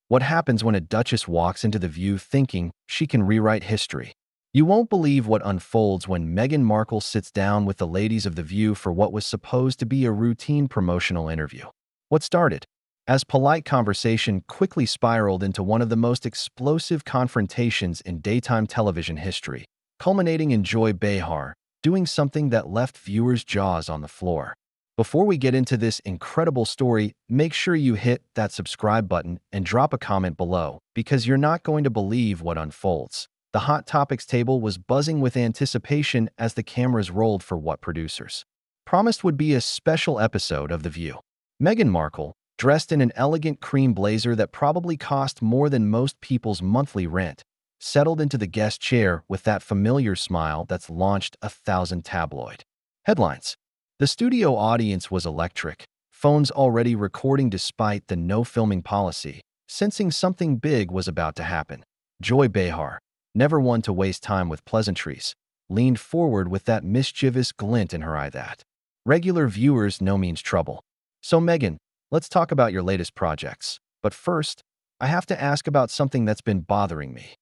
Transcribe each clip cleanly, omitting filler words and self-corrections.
What happens when a duchess walks into the View thinking she can rewrite history? You won't believe what unfolds when Meghan Markle sits down with the ladies of the View for what was supposed to be a routine promotional interview. What started as polite conversation quickly spiraled into one of the most explosive confrontations in daytime television history, culminating in Joy Behar doing something that left viewers' jaws on the floor. Before we get into this incredible story, make sure you hit that subscribe button and drop a comment below, because you're not going to believe what unfolds. The Hot Topics table was buzzing with anticipation as the cameras rolled for what producers promised would be a special episode of The View. Meghan Markle, dressed in an elegant cream blazer that probably cost more than most people's monthly rent, settled into the guest chair with that familiar smile that's launched 1,000 tabloid headlines. The studio audience was electric, phones already recording despite the no-filming policy, sensing something big was about to happen. Joy Behar, never one to waste time with pleasantries, leaned forward with that mischievous glint in her eye that regular viewers know means trouble. So Meghan, let's talk about your latest projects. But first, I have to ask about something that's been bothering me.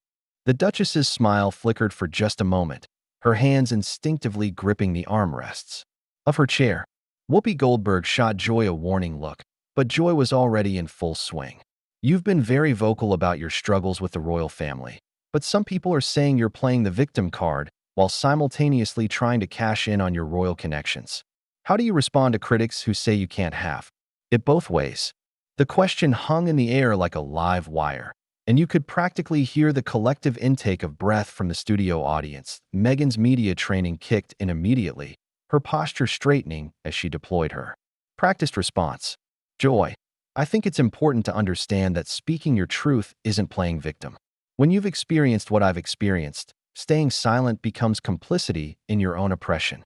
The Duchess's smile flickered for just a moment, her hands instinctively gripping the armrests of her chair. Whoopi Goldberg shot Joy a warning look, but Joy was already in full swing. You've been very vocal about your struggles with the royal family, but some people are saying you're playing the victim card while simultaneously trying to cash in on your royal connections. How do you respond to critics who say you can't have it both ways? The question hung in the air like a live wire, and you could practically hear the collective intake of breath from the studio audience. Meghan's media training kicked in immediately, her posture straightening as she deployed her practiced response. Joy, I think it's important to understand that speaking your truth isn't playing victim. When you've experienced what I've experienced, staying silent becomes complicity in your own oppression.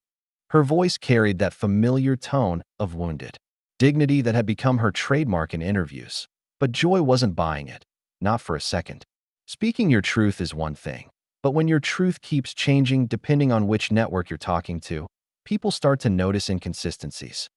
Her voice carried that familiar tone of wounded dignity that had become her trademark in interviews. But Joy wasn't buying it. Not for a second. Speaking your truth is one thing, but when your truth keeps changing depending on which network you're talking to, people start to notice inconsistencies.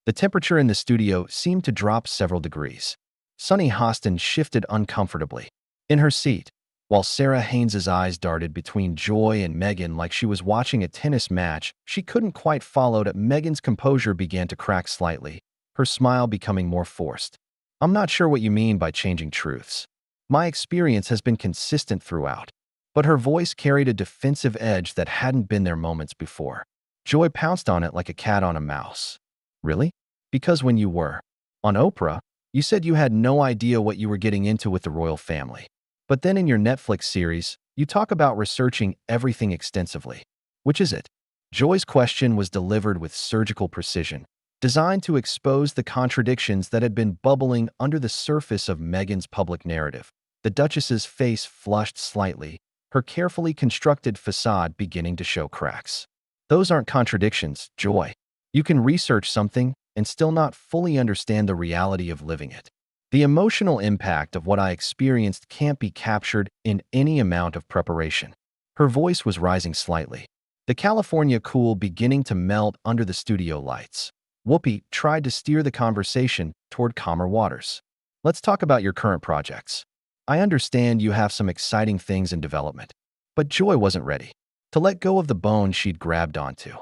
The temperature in the studio seemed to drop several degrees. Sunny Hostin shifted uncomfortably in her seat, while Sarah Haynes's eyes darted between Joy and Meghan like she was watching a tennis match. She couldn't quite follow that. Meghan's composure began to crack slightly, her smile becoming more forced. I'm not sure what you mean by changing truths. My experience has been consistent throughout. But her voice carried a defensive edge that hadn't been there moments before. Joy pounced on it like a cat on a mouse. Really? Because when you were on Oprah, you said you had no idea what you were getting into with the royal family. But then in your Netflix series, you talk about researching everything extensively. Which is it? Joy's question was delivered with surgical precision, designed to expose the contradictions that had been bubbling under the surface of Meghan's public narrative. The Duchess's face flushed slightly, her carefully constructed facade beginning to show cracks. Those aren't contradictions, Joy. You can research something and still not fully understand the reality of living it. The emotional impact of what I experienced can't be captured in any amount of preparation. Her voice was rising slightly, the California cool beginning to melt under the studio lights. Whoopi tried to steer the conversation toward calmer waters. Let's talk about your current projects. I understand you have some exciting things in development. But Joy wasn't ready to let go of the bone she'd grabbed onto.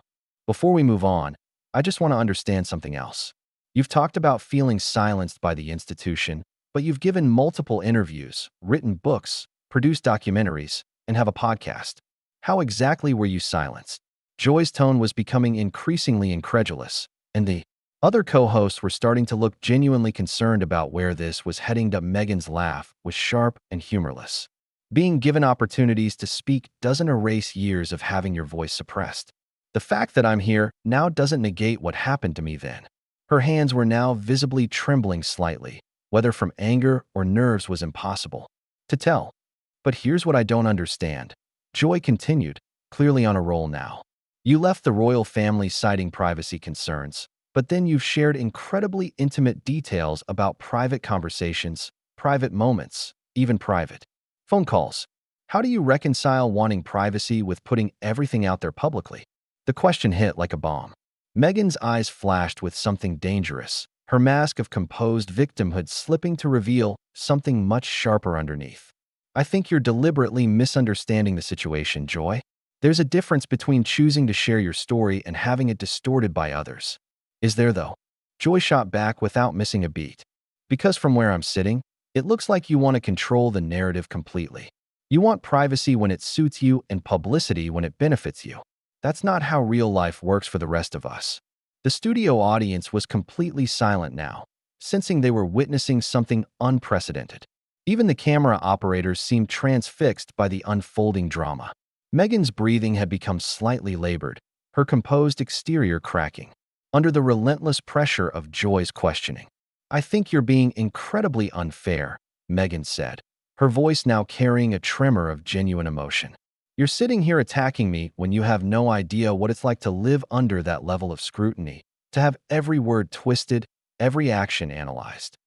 Before we move on, I just want to understand something else. You've talked about feeling silenced by the institution, but you've given multiple interviews, written books, produced documentaries, and have a podcast. How exactly were you silenced? Joy's tone was becoming increasingly incredulous, and the other co-hosts were starting to look genuinely concerned about where this was heading. Meghan's laugh was sharp and humorless. Being given opportunities to speak doesn't erase years of having your voice suppressed. The fact that I'm here now doesn't negate what happened to me then. Her hands were now visibly trembling slightly. Whether from anger or nerves was impossible to tell. But here's what I don't understand. Joy continued, clearly on a roll now. You left the royal family citing privacy concerns, but then you've shared incredibly intimate details about private conversations, private moments, even private phone calls. How do you reconcile wanting privacy with putting everything out there publicly? The question hit like a bomb. Meghan's eyes flashed with something dangerous, her mask of composed victimhood slipping to reveal something much sharper underneath. I think you're deliberately misunderstanding the situation, Joy. There's a difference between choosing to share your story and having it distorted by others. Is there, though? Joy shot back without missing a beat. Because from where I'm sitting, it looks like you want to control the narrative completely. You want privacy when it suits you and publicity when it benefits you. That's not how real life works for the rest of us. The studio audience was completely silent now, sensing they were witnessing something unprecedented. Even the camera operators seemed transfixed by the unfolding drama. Meghan's breathing had become slightly labored, her composed exterior cracking, under the relentless pressure of Joy's questioning. "I think you're being incredibly unfair," Meghan said, her voice now carrying a tremor of genuine emotion. "You're sitting here attacking me when you have no idea what it's like to live under that level of scrutiny, to have every word twisted, every action analyzed."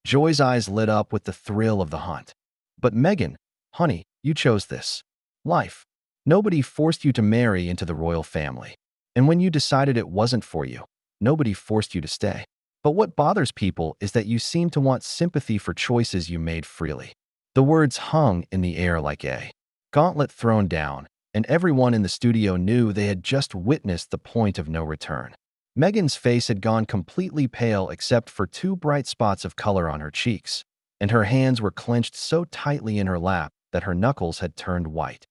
Joy's eyes lit up with the thrill of the hunt. "But Meghan, honey, you chose this life. Nobody forced you to marry into the royal family. And when you decided it wasn't for you, nobody forced you to stay. But what bothers people is that you seem to want sympathy for choices you made freely." The words hung in the air like a gauntlet thrown down, and everyone in the studio knew they had just witnessed the point of no return. Meghan's face had gone completely pale except for two bright spots of color on her cheeks, and her hands were clenched so tightly in her lap that her knuckles had turned white.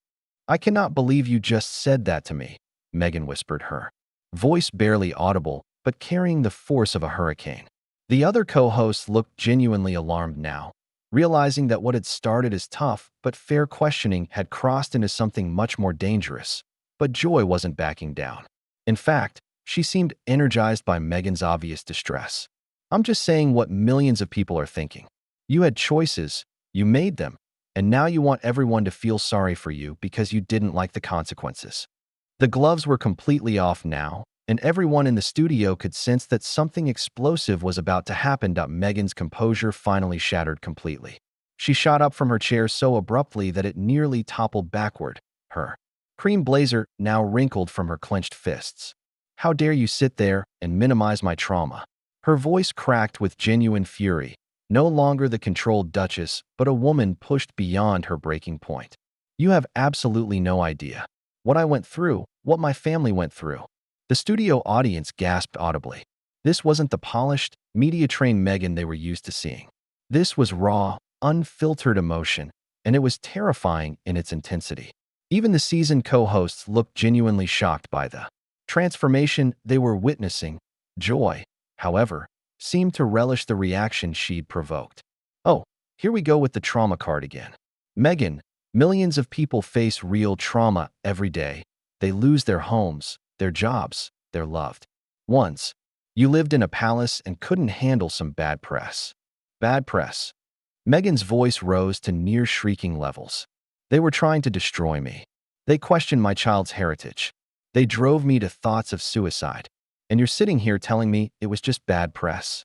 "I cannot believe you just said that to me," Meghan whispered, her voice barely audible but carrying the force of a hurricane. The other co-hosts looked genuinely alarmed now, realizing that what had started as tough but fair questioning had crossed into something much more dangerous. But Joy wasn't backing down. In fact, she seemed energized by Meghan's obvious distress. "I'm just saying what millions of people are thinking. You had choices, you made them, and now you want everyone to feel sorry for you because you didn't like the consequences." The gloves were completely off now, and everyone in the studio could sense that something explosive was about to happen. Meghan's composure finally shattered completely. She shot up from her chair so abruptly that it nearly toppled backward, her cream blazer now wrinkled from her clenched fists. "How dare you sit there and minimize my trauma?" Her voice cracked with genuine fury, no longer the controlled duchess, but a woman pushed beyond her breaking point. "You have absolutely no idea what I went through, what my family went through." The studio audience gasped audibly. This wasn't the polished, media-trained Meghan they were used to seeing. This was raw, unfiltered emotion, and it was terrifying in its intensity. Even the seasoned co-hosts looked genuinely shocked by the transformation they were witnessing. Joy, however, seemed to relish the reaction she'd provoked. "Oh, here we go with the trauma card again. Meghan, millions of people face real trauma every day. They lose their homes, their jobs, their loved ones. You lived in a palace and couldn't handle some bad press." Bad press. Meghan's voice rose to near shrieking levels. "They were trying to destroy me. They questioned my child's heritage. They drove me to thoughts of suicide. And you're sitting here telling me it was just bad press?"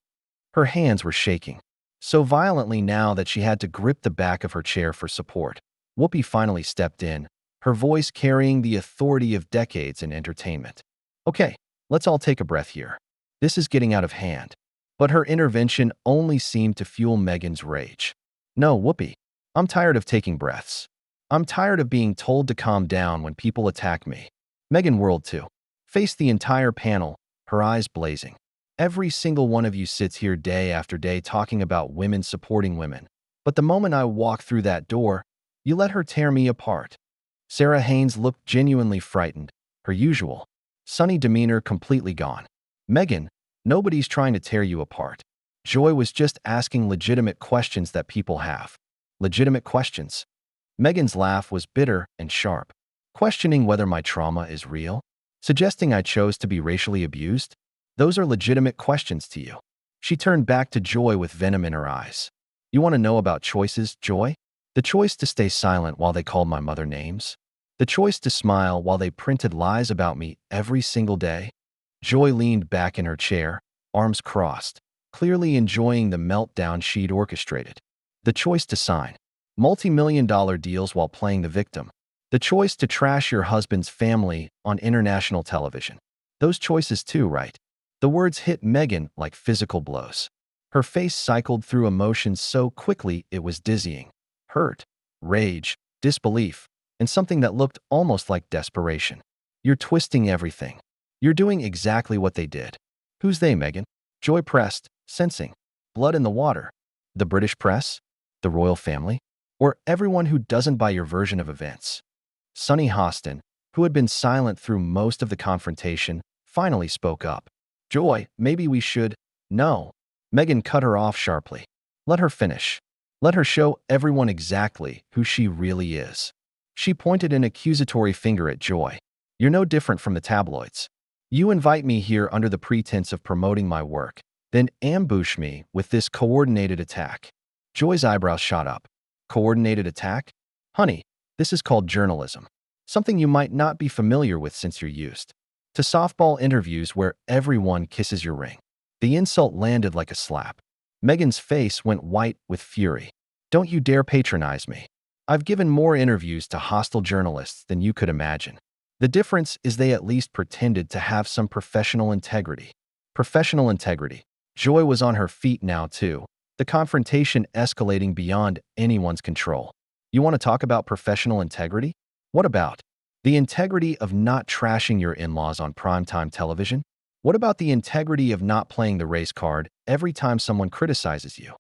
Her hands were shaking so violently now that she had to grip the back of her chair for support. Whoopi finally stepped in, her voice carrying the authority of decades in entertainment. "Okay, let's all take a breath here. This is getting out of hand." But her intervention only seemed to fuel Meghan's rage. "No, Whoopi, I'm tired of taking breaths. I'm tired of being told to calm down when people attack me." Meghan whirled to face the entire panel, her eyes blazing. "Every single one of you sits here day after day talking about women supporting women. But the moment I walk through that door, you let her tear me apart." Sarah Haynes looked genuinely frightened, her usual sunny demeanor completely gone. "Meghan, nobody's trying to tear you apart. Joy was just asking legitimate questions that people have." "Legitimate questions?" Meghan's laugh was bitter and sharp. "Questioning whether my trauma is real? Suggesting I chose to be racially abused? Those are legitimate questions to you." She turned back to Joy with venom in her eyes. "You want to know about choices, Joy? The choice to stay silent while they called my mother names? The choice to smile while they printed lies about me every single day?" Joy leaned back in her chair, arms crossed, clearly enjoying the meltdown she'd orchestrated. "The choice to sign multi-million-dollar deals while playing the victim. The choice to trash your husband's family on international television. Those choices too, right?" The words hit Meghan like physical blows. Her face cycled through emotions so quickly it was dizzying. Hurt, rage, disbelief, and something that looked almost like desperation. You're twisting everything. You're doing exactly what they did. Who's they, Meghan? Joy pressed, sensing blood in the water. The British press? The royal family? Or everyone who doesn't buy your version of events? Sunny Hostin, who had been silent through most of the confrontation, finally spoke up. Joy, maybe we should… No. Meghan cut her off sharply. Let her finish. Let her show everyone exactly who she really is. She pointed an accusatory finger at Joy. You're no different from the tabloids. You invite me here under the pretense of promoting my work, then ambush me with this coordinated attack. Joy's eyebrows shot up. Coordinated attack? Honey, this is called journalism. Something you might not be familiar with since you're used to softball interviews where everyone kisses your ring. The insult landed like a slap. Meghan's face went white with fury. Don't you dare patronize me. I've given more interviews to hostile journalists than you could imagine. The difference is they at least pretended to have some professional integrity. Professional integrity. Joy was on her feet now, too, the confrontation escalating beyond anyone's control. You want to talk about professional integrity? What about the integrity of not trashing your in-laws on primetime television? What about the integrity of not playing the race card every time someone criticizes you?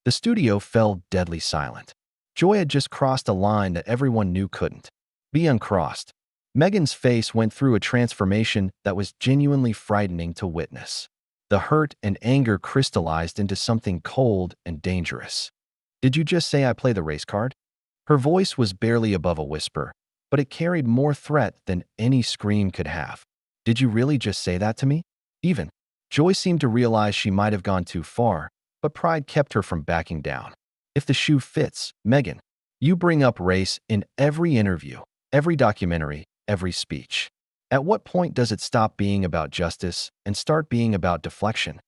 The studio fell deadly silent. Joy had just crossed a line that everyone knew couldn't be uncrossed. Meghan's face went through a transformation that was genuinely frightening to witness. The hurt and anger crystallized into something cold and dangerous. Did you just say I play the race card? Her voice was barely above a whisper, but it carried more threat than any scream could have. Did you really just say that to me? Even Joy seemed to realize she might have gone too far, but pride kept her from backing down. If the shoe fits, Meghan, you bring up race in every interview, every documentary, every speech. At what point does it stop being about justice and start being about deflection?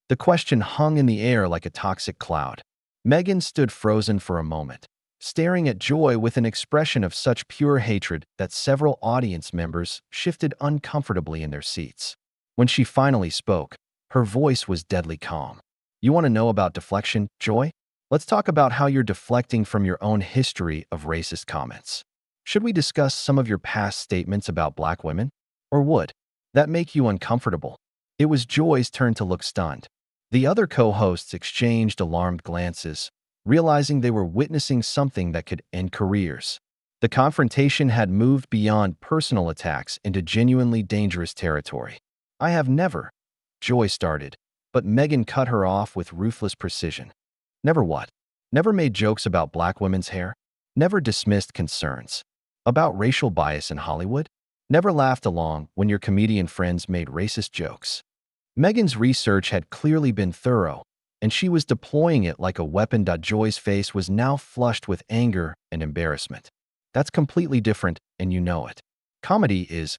The question hung in the air like a toxic cloud. Meghan stood frozen for a moment, staring at Joy with an expression of such pure hatred that several audience members shifted uncomfortably in their seats. When she finally spoke, her voice was deadly calm. You want to know about deflection, Joy? Let's talk about how you're deflecting from your own history of racist comments. Should we discuss some of your past statements about black women? Or would that make you uncomfortable? It was Joy's turn to look stunned. The other co-hosts exchanged alarmed glances, realizing they were witnessing something that could end careers. The confrontation had moved beyond personal attacks into genuinely dangerous territory. I have never, Joy started, but Meghan cut her off with ruthless precision. Never what? Never made jokes about black women's hair? Never dismissed concerns about racial bias in Hollywood? Never laughed along when your comedian friends made racist jokes? Meghan's research had clearly been thorough, and she was deploying it like a weapon. Joy's face was now flushed with anger and embarrassment. That's completely different, and you know it. Comedy is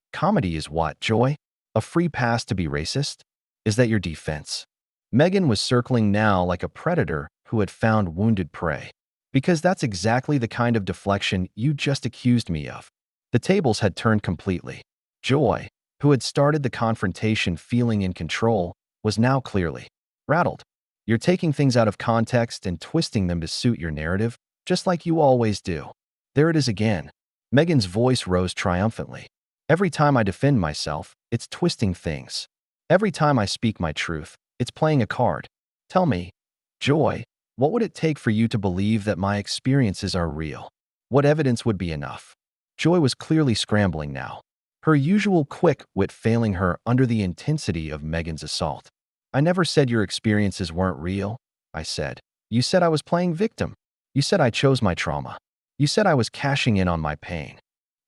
what, Joy? A free pass to be racist? Is that your defense? Meghan was circling now like a predator who had found wounded prey. Because that's exactly the kind of deflection you just accused me of. The tables had turned completely. Joy, who had started the confrontation feeling in control, was now clearly rattled. You're taking things out of context and twisting them to suit your narrative, just like you always do. There it is again. Meghan's voice rose triumphantly. Every time I defend myself, it's twisting things. Every time I speak my truth, it's playing a card. Tell me, Joy, what would it take for you to believe that my experiences are real? What evidence would be enough? Joy was clearly scrambling now, her usual quick wit failing her under the intensity of Meghan's assault. I never said your experiences weren't real, I said. You said I was playing victim. You said I chose my trauma. You said I was cashing in on my pain.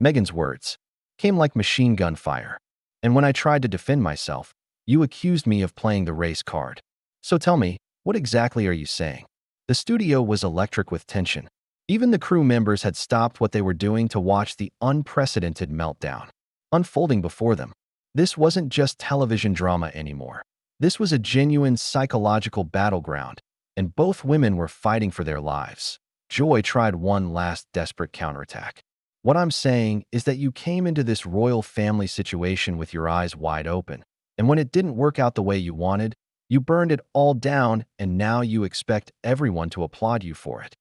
Meghan's words came like machine gun fire. And when I tried to defend myself, you accused me of playing the race card. So tell me, what exactly are you saying? The studio was electric with tension. Even the crew members had stopped what they were doing to watch the unprecedented meltdown unfolding before them. This wasn't just television drama anymore. This was a genuine psychological battleground, and both women were fighting for their lives. Joy tried one last desperate counterattack. What I'm saying is that you came into this royal family situation with your eyes wide open. And when it didn't work out the way you wanted, you burned it all down and now you expect everyone to applaud you for it.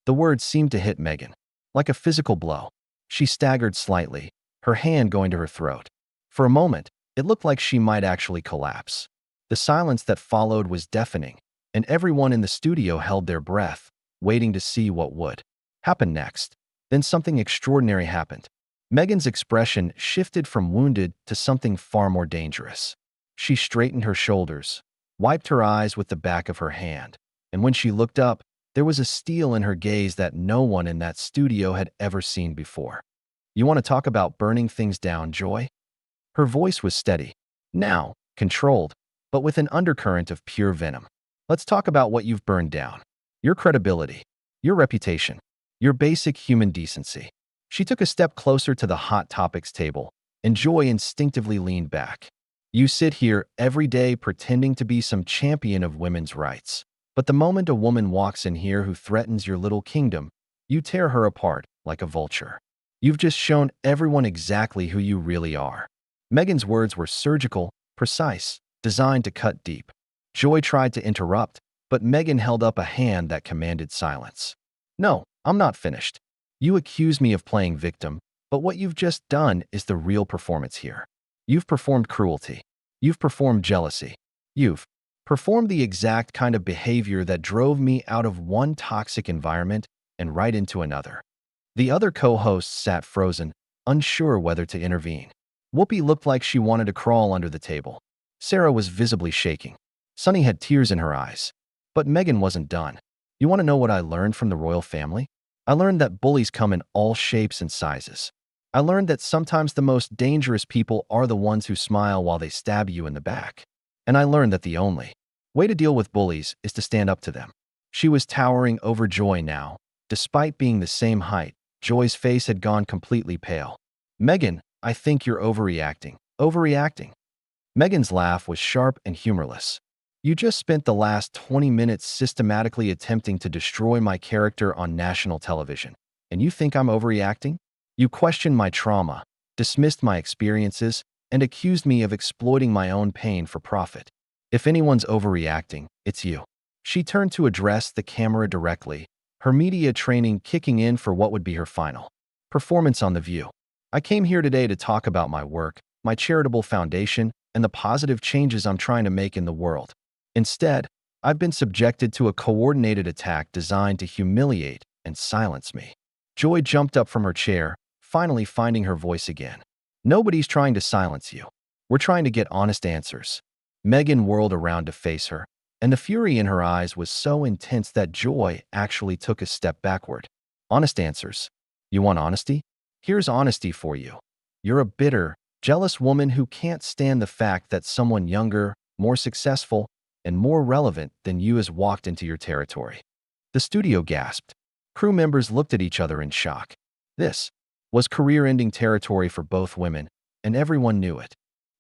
The words seemed to hit Meghan like a physical blow. She staggered slightly, her hand going to her throat. For a moment, it looked like she might actually collapse. The silence that followed was deafening, and everyone in the studio held their breath, waiting to see what would happen next. Then something extraordinary happened. Meghan's expression shifted from wounded to something far more dangerous. She straightened her shoulders, wiped her eyes with the back of her hand, and when she looked up, there was a steel in her gaze that no one in that studio had ever seen before. "You want to talk about burning things down, Joy?" Her voice was steady, now controlled, but with an undercurrent of pure venom. "Let's talk about what you've burned down. Your credibility, your reputation, your basic human decency." She took a step closer to the hot topics table, and Joy instinctively leaned back. "You sit here every day pretending to be some champion of women's rights. But the moment a woman walks in here who threatens your little kingdom, you tear her apart like a vulture. You've just shown everyone exactly who you really are." Meghan's words were surgical, precise, designed to cut deep. Joy tried to interrupt, but Meghan held up a hand that commanded silence. "No, I'm not finished. You accuse me of playing victim, but what you've just done is the real performance here. You've performed cruelty. You've performed jealousy. You've performed the exact kind of behavior that drove me out of one toxic environment and right into another." The other co-hosts sat frozen, unsure whether to intervene. Whoopi looked like she wanted to crawl under the table. Sarah was visibly shaking. Sunny had tears in her eyes. But Meghan wasn't done. "You want to know what I learned from the royal family? I learned that bullies come in all shapes and sizes. I learned that sometimes the most dangerous people are the ones who smile while they stab you in the back. And I learned that the only way to deal with bullies is to stand up to them." She was towering over Joy now. Despite being the same height, Joy's face had gone completely pale. "Meghan, I think you're overreacting." "Overreacting?" Meghan's laugh was sharp and humorless. "You just spent the last 20 minutes systematically attempting to destroy my character on national television, and you think I'm overreacting? You questioned my trauma, dismissed my experiences, and accused me of exploiting my own pain for profit. If anyone's overreacting, it's you." She turned to address the camera directly, her media training kicking in for what would be her final performance on The View. "I came here today to talk about my work, my charitable foundation, and the positive changes I'm trying to make in the world. Instead, I've been subjected to a coordinated attack designed to humiliate and silence me." Joy jumped up from her chair, finally finding her voice again. "Nobody's trying to silence you. We're trying to get honest answers." Meghan whirled around to face her, and the fury in her eyes was so intense that Joy actually took a step backward. "Honest answers? You want honesty? Here's honesty for you. You're a bitter, jealous woman who can't stand the fact that someone younger, more successful, and more relevant than you has walked into your territory." The studio gasped. Crew members looked at each other in shock. This was career-ending territory for both women, and everyone knew it.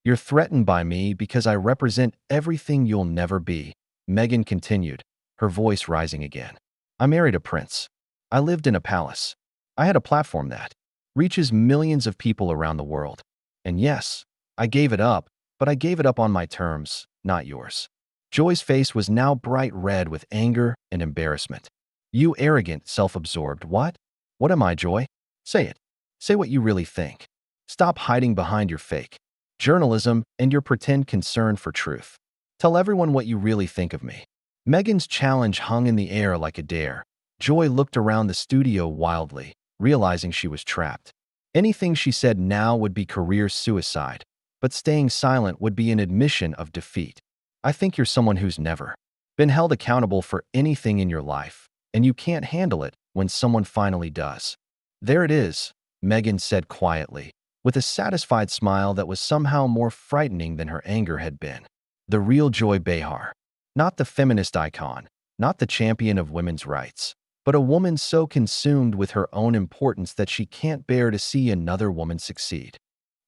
"You're threatened by me because I represent everything you'll never be," Meghan continued, her voice rising again. "I married a prince. I lived in a palace. I had a platform that reaches millions of people around the world. And yes, I gave it up, but I gave it up on my terms, not yours." Joy's face was now bright red with anger and embarrassment. "You arrogant, self-absorbed what? What am I, Joy? Say it. Say what you really think. Stop hiding behind your fake journalism and your pretend concern for truth. Tell everyone what you really think of me." Meghan's challenge hung in the air like a dare. Joy looked around the studio wildly, realizing she was trapped. Anything she said now would be career suicide, but staying silent would be an admission of defeat. "I think you're someone who's never been held accountable for anything in your life, and you can't handle it when someone finally does." "There it is," Meghan said quietly, with a satisfied smile that was somehow more frightening than her anger had been. The real Joy Behar. Not the feminist icon, not the champion of women's rights, but a woman so consumed with her own importance that she can't bear to see another woman succeed.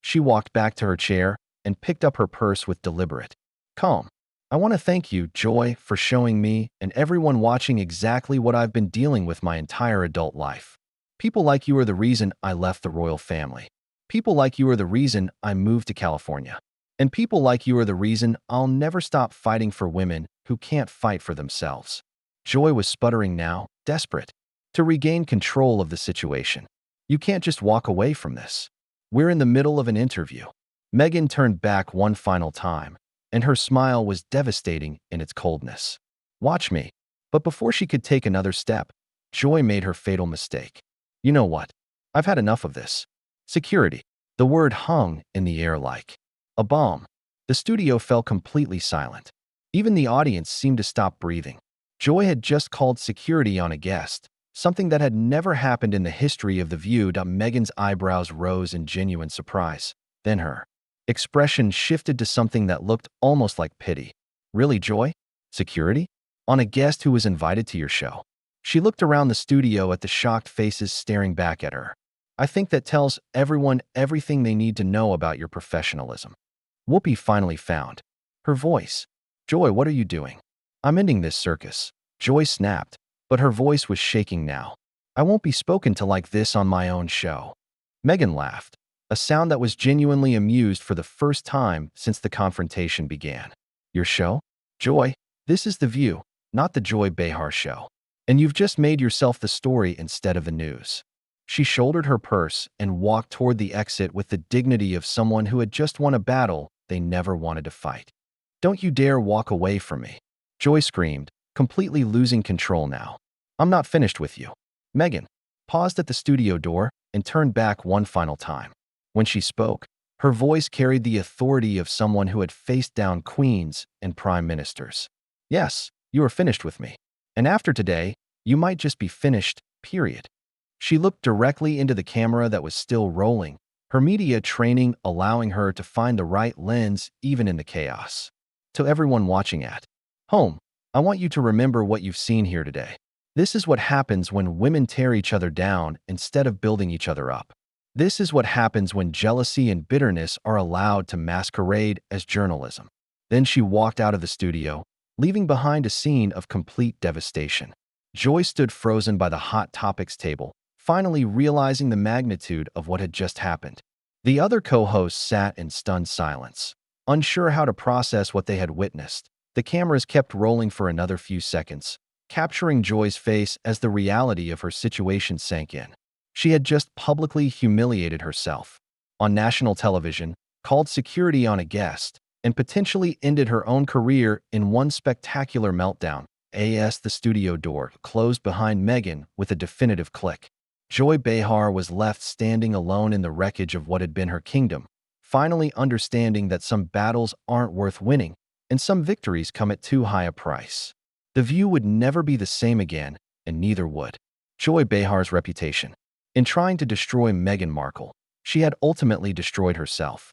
She walked back to her chair and picked up her purse with deliberate calm. "I want to thank you, Joy, for showing me and everyone watching exactly what I've been dealing with my entire adult life. People like you are the reason I left the royal family. People like you are the reason I moved to California. And people like you are the reason I'll never stop fighting for women who can't fight for themselves. Joy was sputtering now, desperate to regain control of the situation. You can't just walk away from this. We're in the middle of an interview. Meghan turned back one final time, and her smile was devastating in its coldness. Watch me. But before she could take another step, Joy made her fatal mistake. You know what? I've had enough of this. Security. The word hung in the air like a bomb. The studio fell completely silent. Even the audience seemed to stop breathing. Joy had just called security on a guest, something that had never happened in the history of The View. Meghan's eyebrows rose in genuine surprise. Then her expression shifted to something that looked almost like pity. Really, Joy? Security? On a guest who was invited to your show? She looked around the studio at the shocked faces staring back at her. I think that tells everyone everything they need to know about your professionalism. Whoopi finally found her voice. Joy, what are you doing? I'm ending this circus. Joy snapped, but her voice was shaking now. I won't be spoken to like this on my own show. Meghan laughed, a sound that was genuinely amused for the first time since the confrontation began. Your show? Joy, this is The View, not the Joy Behar show. And you've just made yourself the story instead of the news. She shouldered her purse and walked toward the exit with the dignity of someone who had just won a battle they never wanted to fight. Don't you dare walk away from me. Joy screamed, completely losing control now. I'm not finished with you. Meghan paused at the studio door and turned back one final time. When she spoke, her voice carried the authority of someone who had faced down queens and prime ministers. Yes, you are finished with me. And after today, you might just be finished, period. She looked directly into the camera that was still rolling, her media training allowing her to find the right lens even in the chaos. To everyone watching at home, I want you to remember what you've seen here today. This is what happens when women tear each other down instead of building each other up. This is what happens when jealousy and bitterness are allowed to masquerade as journalism. Then she walked out of the studio, leaving behind a scene of complete devastation. Joy stood frozen by the Hot Topics table, finally realizing the magnitude of what had just happened. The other co-hosts sat in stunned silence, unsure how to process what they had witnessed. The cameras kept rolling for another few seconds, capturing Joy's face as the reality of her situation sank in. She had just publicly humiliated herself on national television, called security on a guest, and potentially ended her own career in one spectacular meltdown. As the studio door closed behind Meghan with a definitive click, Joy Behar was left standing alone in the wreckage of what had been her kingdom, finally understanding that some battles aren't worth winning and some victories come at too high a price. The View would never be the same again, and neither would Joy Behar's reputation. In trying to destroy Meghan Markle, she had ultimately destroyed herself.